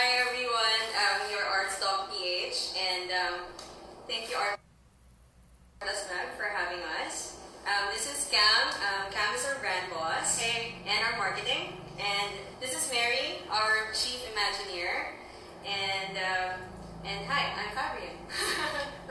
Hi everyone, your Artstock PH, and thank you Artstock for having us. This is Cam. Cam is our brand boss, hey, and our marketing. And this is Mary, our chief Imagineer. And hi, I'm Fabrianne.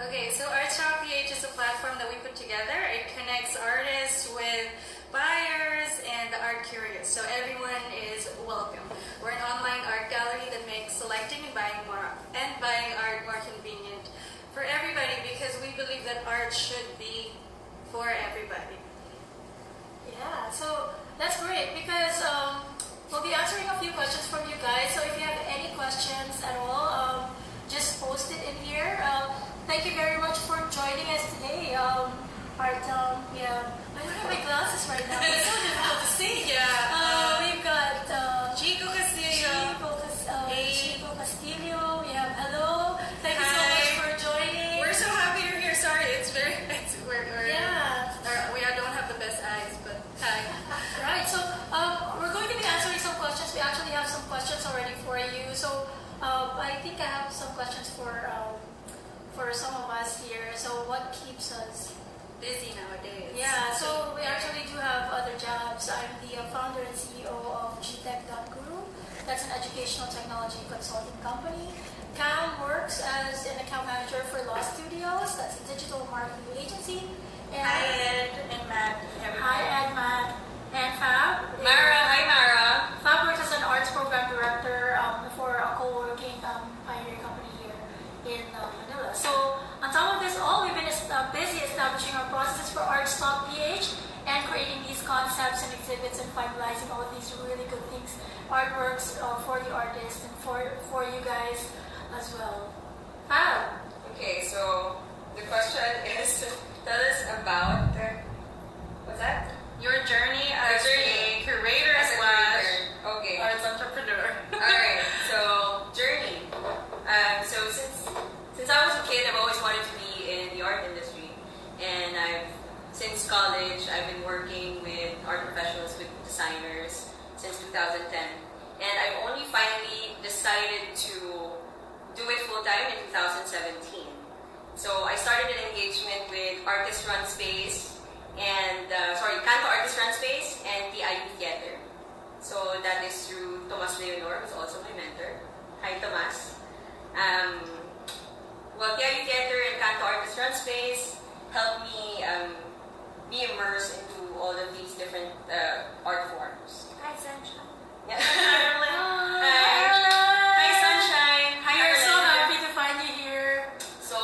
Okay, so Artstock PH is a platform that we put together. It connects artists with buyers and the art curious, so everyone is welcome. We're an online art gallery that makes selecting and buying art more convenient for everybody, because we believe that art should be for everybody. Yeah, so that's great, because we'll be answering a few questions from you guys. So if you have any questions at all, just post it in here. Thank you very much for joining us today. Yeah, I don't have my glasses right now. It's so difficult to see. Yeah. We've got Chico Castillo. Chico Castillo. We have hello. Thank you so much for joining. We're so happy you're here. Sorry, we don't have the best eyes, but hi. Right. So we're going to be answering some questions. We actually have some questions already for you. So I think I have some questions for some of us here. So what keeps us Busy nowadays. Yeah, so we actually do have other jobs. I'm the founder and CEO of gtech.guru. That's an educational technology consulting company. Cam works as an account manager for Law Studios. That's a digital marketing agency. And Hi Ed and Matt. Hi Ed, Matt, and Fab. Mara, hi Mara. Fab works as an arts program director for a co-working pioneer company here in Manila. So on top of this all, we've been busy establishing our processes for Artstock PH and creating these concepts and exhibits and finalizing all of these really good things, artworks for the artists and for you guys as well. Fab. Okay, so the question is, tell us about what's that? Your journey as a curator As a slash curator. Okay. arts entrepreneur. Alright, so journey. So since I was a kid, I've always wanted to be in the art industry, and since college I've been working with art professionals, with designers since 2010, and I've only finally decided to do it full time in 2017. So I started an engagement with Artist Run Space and Canto Artist Run Space and the IU Theater. So that is through Tomas Leonor, who's also my mentor. Hi, Tomas. The IU Theater and Canto Artist Run Space helped me be immersed into all of these different art forms. Hi, Sunshine. Yeah. Hi Sunshine. Hi We're so Arlene. happy to find you here. So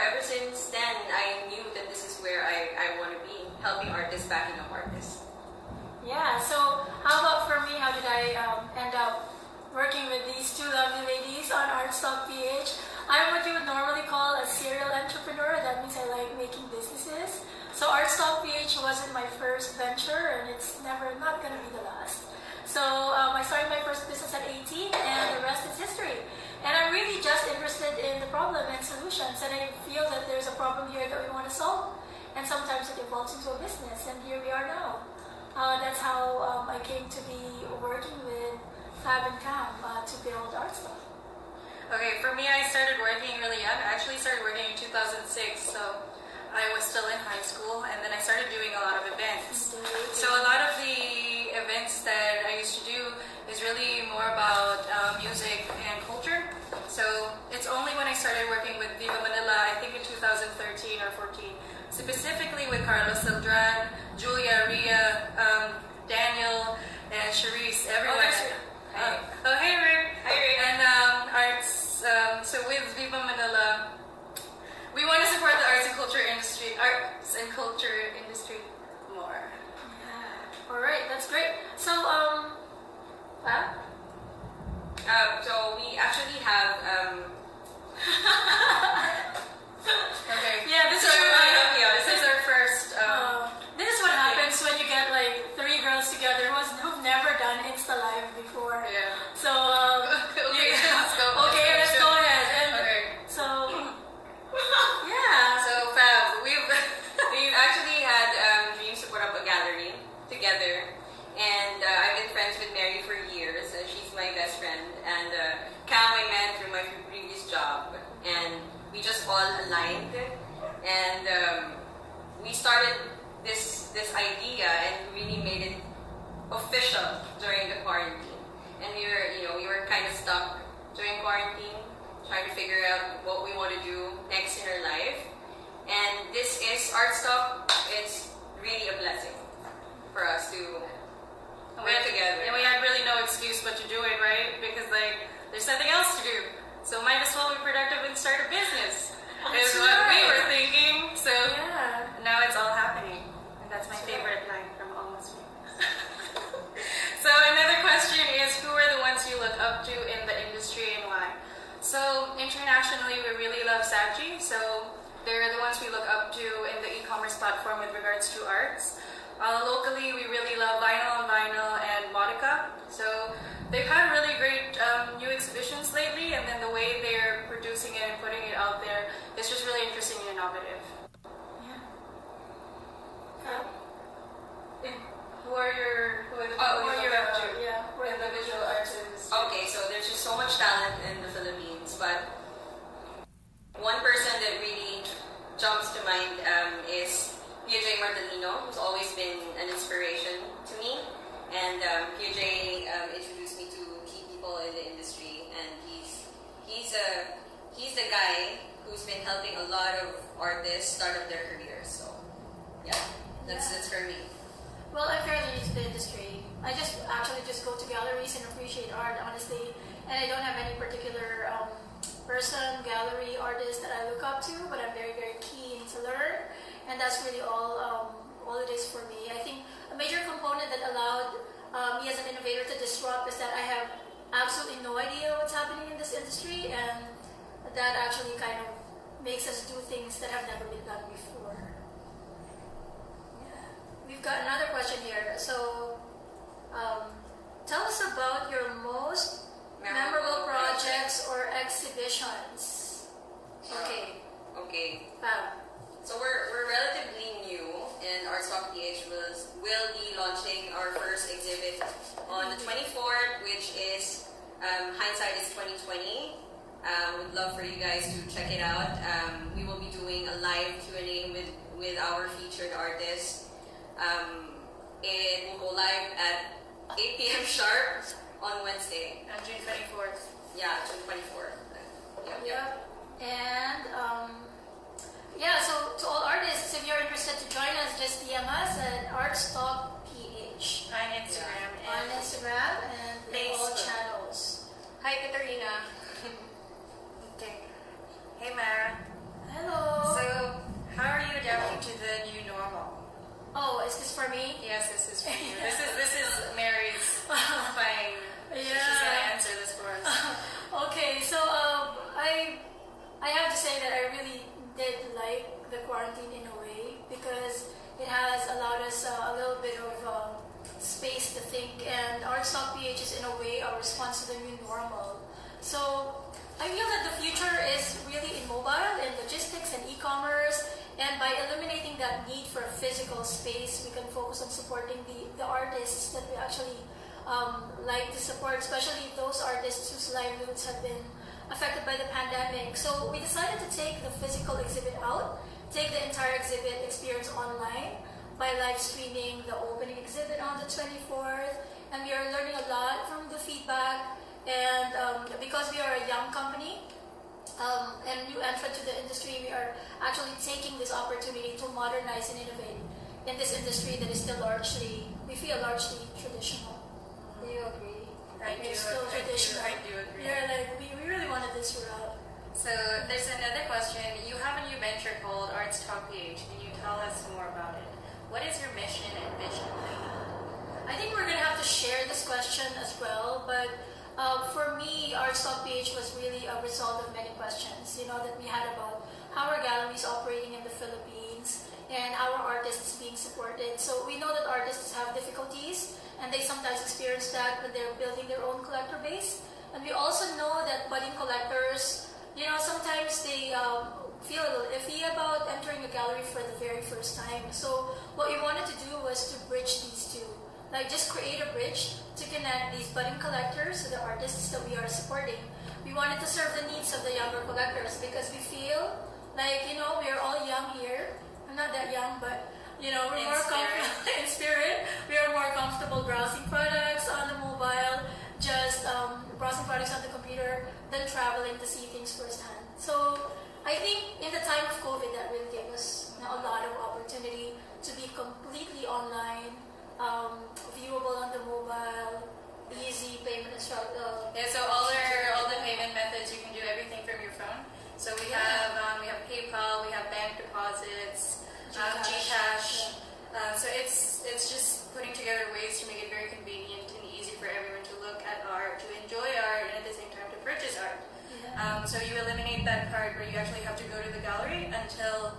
ever since then, I knew that this is where I want to be, helping artists, backing up artists. Yeah, so how about for me? How did I end up working with these two lovely ladies on Artstock PH? I'm what you would normally call a serial entrepreneur. That means I like making businesses. So Artstock PH wasn't my first venture, and it's not going to be the last. So I started my first business at 18, and the rest is history. And I'm really just interested in the problem and solutions, and I feel that there's a problem here that we want to solve. And sometimes it evolves into a business, and here we are now. That's how I came to be working with Fab and Cam to build Artstock. Okay, for me, I started working really young. I actually started working in 2006, so I was still in high school, and then I started doing a lot of events. So a lot of the events that I used to do is really more about music and culture. So it's only when I started working with Viva Manila, I think in 2013 or 14, specifically with Carlos Sildran, Julia, Ria, Daniel, and Charisse, everyone. Hey Rick. Hi, Rick. And so with Viva Manila, we want to support the arts and culture industry more. Yeah. All right, that's great. So, Fab? So we actually have Okay. Yeah, this is our first. this is what happens when you get like three girls together who've never done Insta Live before. Yeah. So, Okay, let's go. Okay, let's go ahead. And Okay. so, yeah. So Fab, we've actually had dreams to put up a gallery together, and I've been friends with Mary for years. She's my best friend, friend, and Cam I met through my previous job, and we just all aligned, and we started this idea and really made it official during the quarantine. And we were kind of stuck during quarantine, trying to figure out what we want to do next in our life. And this is Art Stop. It's really a blessing for us to work together. And we had really no excuse but to do it, right? Because there's nothing else to do. So might as well be productive and start a business. Is what we were thinking. So now it's all happening. And that's my favorite line from Almost Famous. So another question is, who are the ones you look up to in the industry and why? So internationally, we really love Saatchi. So they're the ones we look up to in the e-commerce platform with regards to arts. Locally, we really love Vinyl on Vinyl and Modica. So they've had really great new exhibitions lately, and then the way they're producing it and putting it out there is just really interesting and innovative. Who are the people you look up to in the visual arts industry? Okay, so there's just so much talent in the Philippines, but one person that really jumps to mind is PJ Martelino, who's always been an inspiration to me. And PJ introduced me to key people in the industry, and he's the guy who's been helping a lot of artists start up their careers. So that's for me. Well, I'm fairly new to the industry. I just go to galleries and appreciate art, honestly. And I don't have any particular person, gallery, artist that I look up to, but I'm very, very keen to learn. And that's really all it is for me. I think a major component that allowed me as an innovator to disrupt is that I have absolutely no idea what's happening in this industry, and that actually kind of makes us do things that have never been done before. We've got another question here. So, tell us about your most memorable projects or exhibitions. Okay. So we're relatively new, and Art Stock PH will be launching our first exhibit on the 24th, which is Hindsight is 2020. Would love for you guys to check it out. We will be doing a live Q&A with our featured artists. It will go live at 8 p.m. sharp on Wednesday. On June 24th. Yeah, June 24th. Yep. And so to all artists, if you're interested to join us, just DM us at ArtStockPH On Instagram. on Instagram and all Facebook. channels. Hi, Katarina. Okay. Hey, Mara. Hello. So, how are you adapting to the new normal? Oh, is this for me? Yes, this is for you. This is Mary's fine. So she's gonna answer this for us. Okay, so I have to say that I really did like the quarantine in a way, because it has allowed us a little bit of space to think, and Art Stock PH is in a way a response to the new normal. So I feel that the future is really in mobile, in logistics and e-commerce, and by eliminating that need for a physical space, we can focus on supporting the artists that we actually like to support, especially those artists whose livelihoods have been affected by the pandemic. So we decided to take the physical exhibit out, take the entire exhibit experience online by live streaming the opening exhibit on the 24th, and we are learning a lot from the feedback. And because we are a young company and new entrant to the industry, we are actually taking this opportunity to modernize and innovate in this industry that is still largely traditional. Do you agree? I do agree. Yeah, like we really wanted this route. So there's another question. You have a new venture called Arts Talk PH. Can you tell us more about it? What is your mission and vision? I think we're gonna have to share this question as well, but for me, Arts Talk PH was really a result of many questions, that we had about how are galleries operating in the Philippines and how are artists being supported. So we know that artists have difficulties, and they sometimes experience that when they're building their own collector base. And we also know that budding collectors, sometimes they feel a little iffy about entering a gallery for the very first time. So what we wanted to do was to bridge these two. like just create a bridge to connect these budding collectors to the artists that we are supporting. We wanted to serve the needs of the younger collectors because we feel like, we are all young here. I'm not that young, but we're more comfortable in spirit. We are more comfortable browsing products on the mobile, just browsing products on the computer, than traveling to see things firsthand. So I think in the time of COVID, that really gave us a lot of opportunity to be completely online, viewable on the mobile, easy payment instruction. Yeah, so all the payment methods, you can do everything from your phone. So we have PayPal, we have bank deposits, Gcash. So it's just putting together ways to make it very convenient and easy for everyone to look at art, to enjoy art, and at the same time to purchase art. Yeah. So you eliminate that part where you actually have to go to the gallery until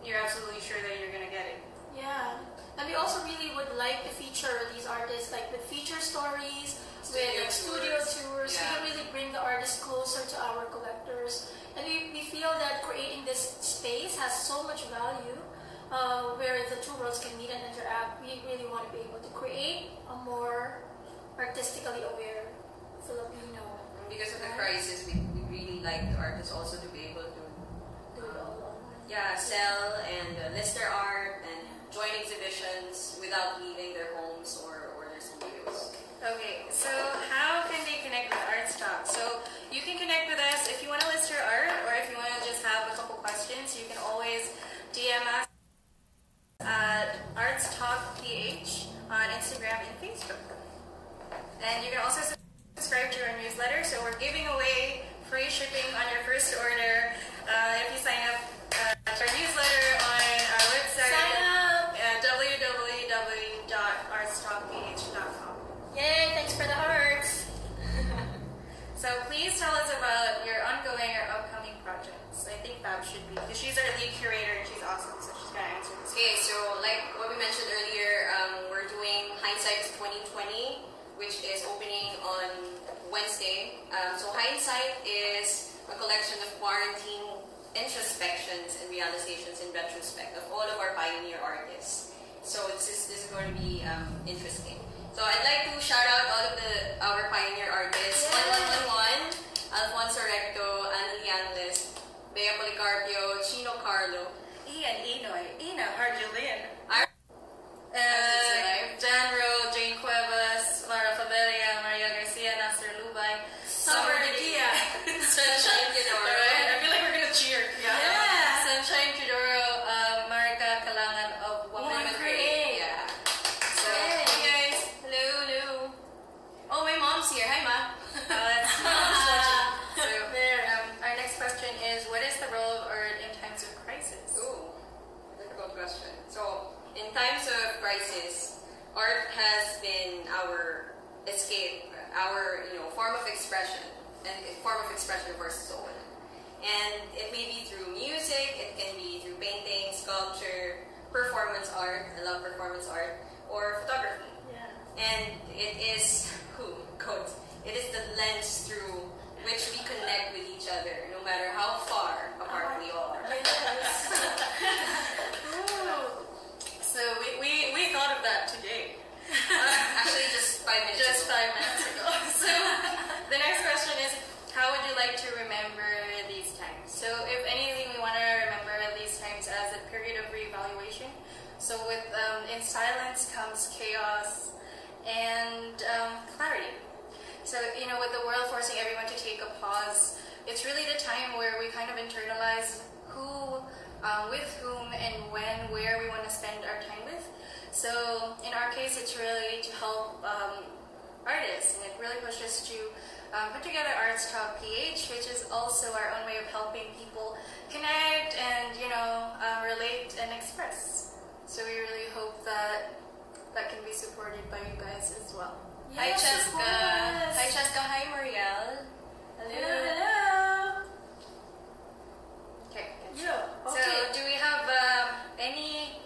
you're absolutely sure that you're gonna get it. Yeah. And we also really would like to feature these artists like with feature stories, with studio tours. Yeah. We can really bring the artists closer to our collectors. And we feel that creating this space has so much value where the two worlds can meet and interact. We really want to be able to create a more artistically aware Filipino. Because of the crisis, we really like the artists also to be able to Do it all online. sell and list their art and join exhibitions without leaving their homes or their studios. Okay, so how can they connect with Arts Talk? So you can connect with us if you want to list your art, or if you want to just have a couple questions, you can always DM us at Arts Talk PH on Instagram and Facebook. And you can also subscribe to our newsletter. So we're giving away free shipping on your first order if you sign up to our newsletter on our website. Sign up! At www.artstalkph.com. Yay, thanks for the hearts. So please tell us about your ongoing or upcoming projects. I think Fab should be, because she's our lead curator and she's awesome, so she's going to answer this. Okay, so like what we mentioned earlier, we're doing Hindsight 2020, which is opening on Wednesday. So Hindsight is a collection of quarantine introspections and realizations in retrospect of all of our pioneer artists. So this is going to be interesting. So I'd like to shout out all of our pioneer artists. Yeah. 1111, Alfonso Recto, Annalie Angeles, Bea Policarpio, Chino Carlo, Ian Inoy, Ina Harjulin, Alive, Dan Rowe, Jane Cuevas, Mara Faberia, Maria Garcia, Nasser Lubay, Summer Digia. Sunshine Kidoro. Alright, I feel like we're gonna cheer. Yeah. Sunshine Kidoro, Marika Kalangan of Women Women Create. Yeah. So, Yay. hey guys. Hello. Oh, my mom's here. Hi, Ma. That's so, There. our next question is, what is the role of art in times of crisis? Ooh, difficult question. So, in times of crisis, art has been our escape, our form of expression, and form of expression of our soul. And it may be through music, it can be through painting, sculpture, performance art. I love performance art, or photography. Yeah. And it is it is the lens through which we connect with each other, no matter how far apart we are. Yes. Ooh. So we thought of that today. Actually, just 5 minutes. Just ago. 5 minutes ago. So the next question is, how would you like to remember these times? So if anything, we want to remember these times as a period of reevaluation. So with in silence comes chaos and clarity. So with the world forcing everyone to take a pause, it's really the time where we kind of internalize who, with whom, and when, where we want to spend our time with. So in our case, it's really to help artists, and it really pushes us to put together Arts Talk PH, which is also our own way of helping people connect and relate and express. So we really hope that can be supported by you guys as well. Hi Yes, Cheska. of course. Hi Cheska. Hi Marielle. Hello. Okay. Yeah. So Okay. do we have any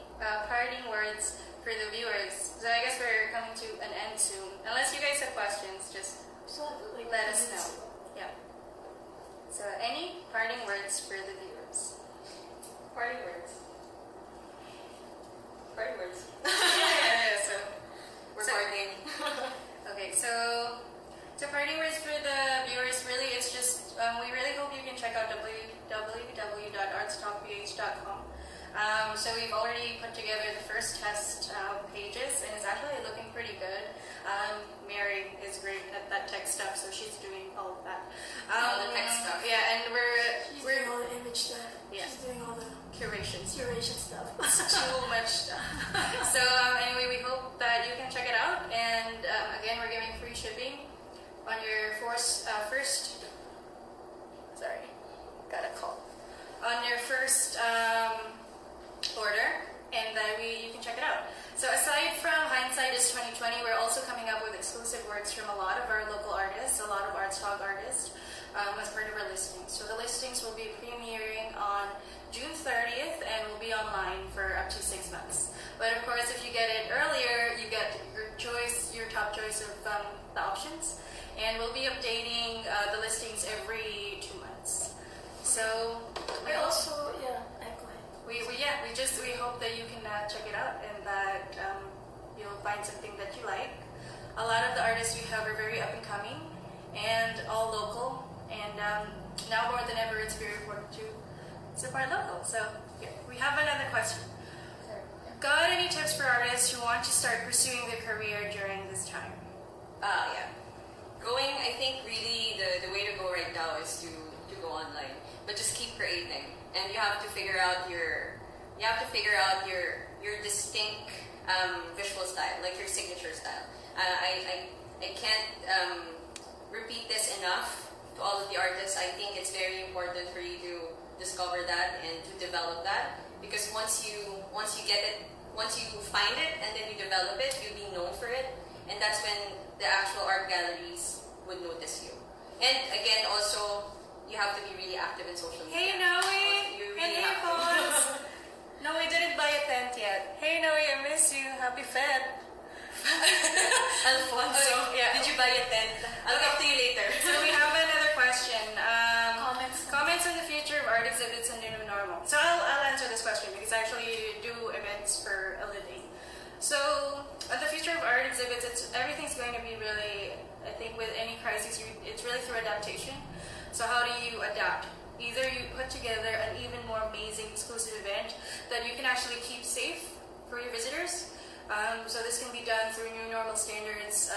parting words for the viewers? So I guess we're coming to an end soon. Unless you guys have questions, just let us know. Yeah. So any parting words for the viewers? Parting words. Parting words. Yeah. So www.artstalkph.com. So we've already put together the first test pages, and it's actually looking pretty good. Mary is great at that tech stuff, so she's doing all of that. All the tech stuff. Yeah, and She's doing all the image stuff. Yeah. She's doing all the curation stuff. too much stuff. So anyway, we hope that you can check it out. And again, we're giving free shipping on your first. Sorry, got a call. On your first order, and that you can check it out. So aside from Hindsight is 2020, we're also coming up with exclusive works from a lot of our local artists, a lot of Arts Talk artists, as part of our listings. So the listings will be premiering on June 30th and will be online for up to 6 months. But of course, if you get it earlier, you get your top choice of the options. And we'll be updating the listings every 2 months. So We also, go ahead. we hope that you can check it out and that you'll find something that you like. A lot of the artists we have are very up and coming and all local. And now more than ever, it's very important to support local. So we have another question. Got any tips for artists who want to start pursuing their career during this time? Yeah. I think really the way to go right now is to go online, but just keep creating, and you have to figure out your distinct visual style, like your signature style. I can't repeat this enough to all of the artists. I think it's very important for you to discover that and to develop that, because once you get it, once you find it and then you develop it, you'll be known for it, and that's when the actual art galleries would notice you. And again, also, you have to be really active in social media. Hey Noe! You And really hey have to. Pons! No, we didn't buy a tent yet. Hey Noe, I miss you. Happy Fed. Alfonso, yeah. did you buy a tent? I'll talk to you later. So we have another question. Comments on the future of art exhibits and new normal. So I'll answer this question because I actually do events for a living. So on the future of art exhibits, everything's going to be really, I think with any crisis, it's really through adaptation. So how do you adapt? Either you put together an even more amazing exclusive event that you can actually keep safe for your visitors. So this can be done through new normal standards,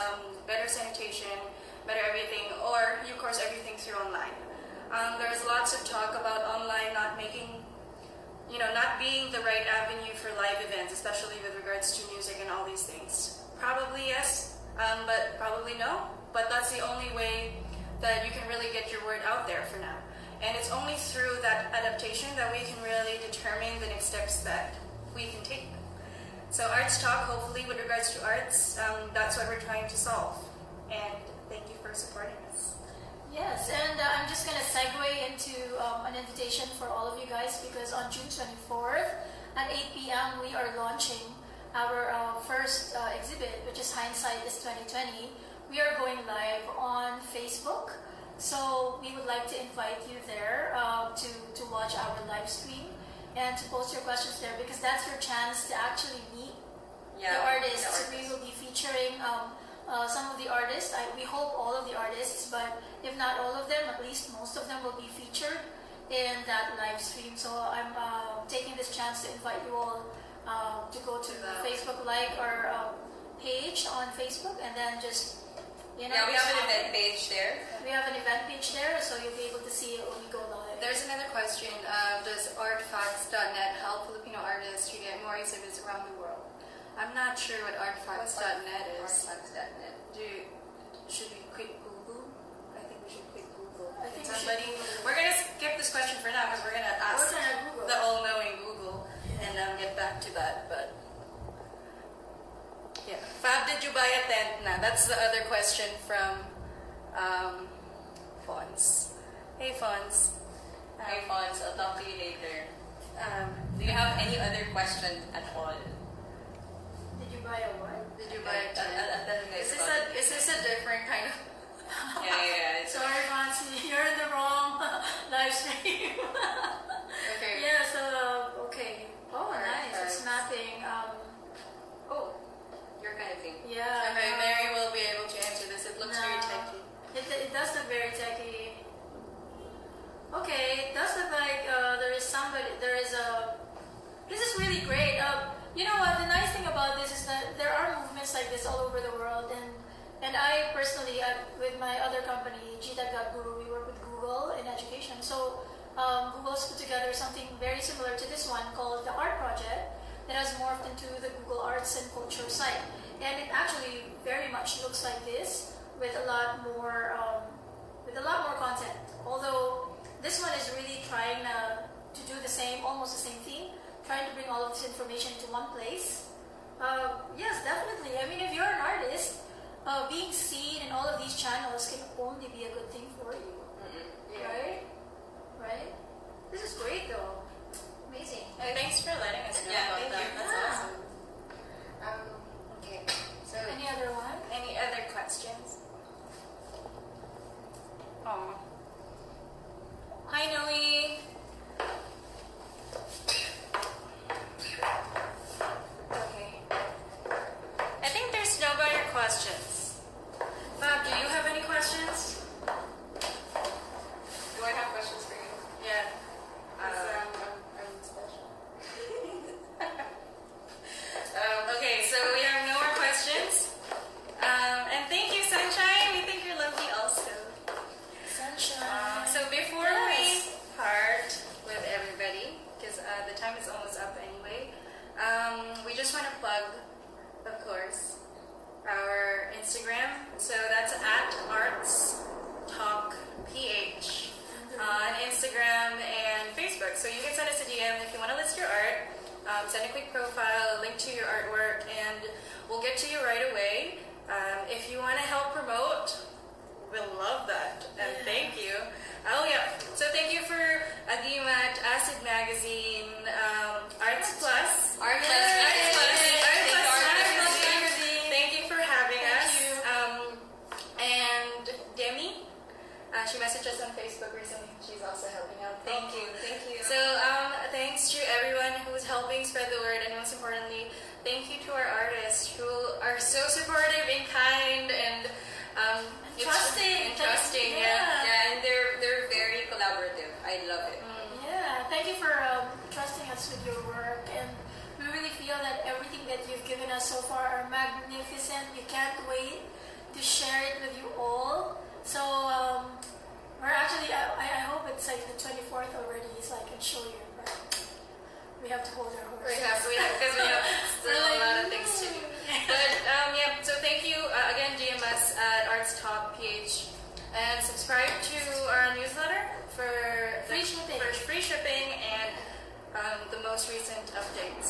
better sanitation, better everything, or you course everything through online. There's lots of talk about online not being the right avenue for live events, especially with regards to music and all these things. Probably yes, but probably no. But that's the only way that you can really get your word out there for now. And it's only through that adaptation that we can really determine the next steps that we can take. So Arts Talk, hopefully with regards to arts, that's what we're trying to solve. And thank you for supporting us. Yes, and I'm just going to segue into an invitation for all of you guys, because on June 24th at 8 p.m. we are launching our first exhibit, which is Hindsight is 2020. We are going live on Facebook, so we would like to invite you there to watch our live stream and to post your questions there, because that's your chance to actually meet the artists. We will be featuring some of the artists. We hope all of the artists, but if not all of them, at least most of them will be featured in that live stream. So I'm taking this chance to invite you all to go to the Facebook, like our page on Facebook, and then just we have an event page there. We have an event page there, so you'll be able to see it when we go live. There's another question. Does artfacts.net help Filipino artists to get more exhibits around the world? I'm not sure what artfacts.net is. Artfacts.net. Should we quit Google? I think we should quit Google. I think We're going to skip this question for now because we're going to ask the all-knowing Google and get back to that. But yeah, Fab, did you buy a tent? Nah, that's the other question from Fons. Hey, Fons. Hi, Fons. I'll talk to you later. Do you have any other question at all? Did you buy a what? Did you buy a tent? I'll tell you guys about it. Is this a different kind of... Yeah. Sorry, Fancy, you're in the wrong live stream. Okay. Yeah, so, okay. Oh, nice. It's mapping. Oh, your kind of thing. Yeah. Okay, Mary will be able to answer this. It looks very techy. It does look very techy. Okay, it does look like but there is a. This is really great. You know what? The nice thing about this is that there are movements like this all over the world, and I personally, with my other company, Guru, we work with Google in education. So Google's put together something very similar to this one called the Art Project that has morphed into the Google Arts and Culture site, and it actually very much looks like this with a lot more content. Although this one is really trying to do the same, almost the same thing, trying to bring all of this information into one place. Yes, definitely. I mean, if you're an artist, being seen in all of these channels can only be a good thing for you. Yeah. Right? This is great though. Amazing. Thanks for letting us know Yeah, about thank that. you. That's Yeah. awesome. Okay. So Any other one? any other questions? Oh. Hi, Noe. Okay. I think there's no better questions. Bob, do you have any questions? Do I have questions for you? Yeah. I'm special. Okay, so we have no more questions. And thank you, Sunshine. We think you're lovely also. Sunshine. So before we part with everybody, because the time is almost up anyway, we just want to plug, of course, our Instagram. So that's at artstalkph on Instagram and Facebook. So you can send us a DM if you want to list your art. Send a quick profile, a link to your artwork, and we'll get to you right away. If you want to help promote, we'll love that. And thank you. Oh yeah. So thank you for Agimat, Acid Magazine, Arts Plus. Art Plus. Arts Plus. Thank you, Art Plus Magazine. Thank you for having us. you. And Demi, she messaged us on Facebook recently. She's also helping out. Thank you. Thank you. So thanks to everyone who's helping spread the word, and most importantly, thank you to our artists who are so supportive and kind and trusting. Yeah, and they're very collaborative. I love it. Yeah, thank you for trusting us with your work, and we really feel that everything that you've given us so far are magnificent. You can't wait to share it with you all. So we're actually, I hope it's like the 24th already, so I can show you. But we have to hold our horses. We have because we have still a lot of things to do. But yeah, so thank you again. DM us at artstalkph and subscribe to our newsletter for Free shipping. and the most recent updates.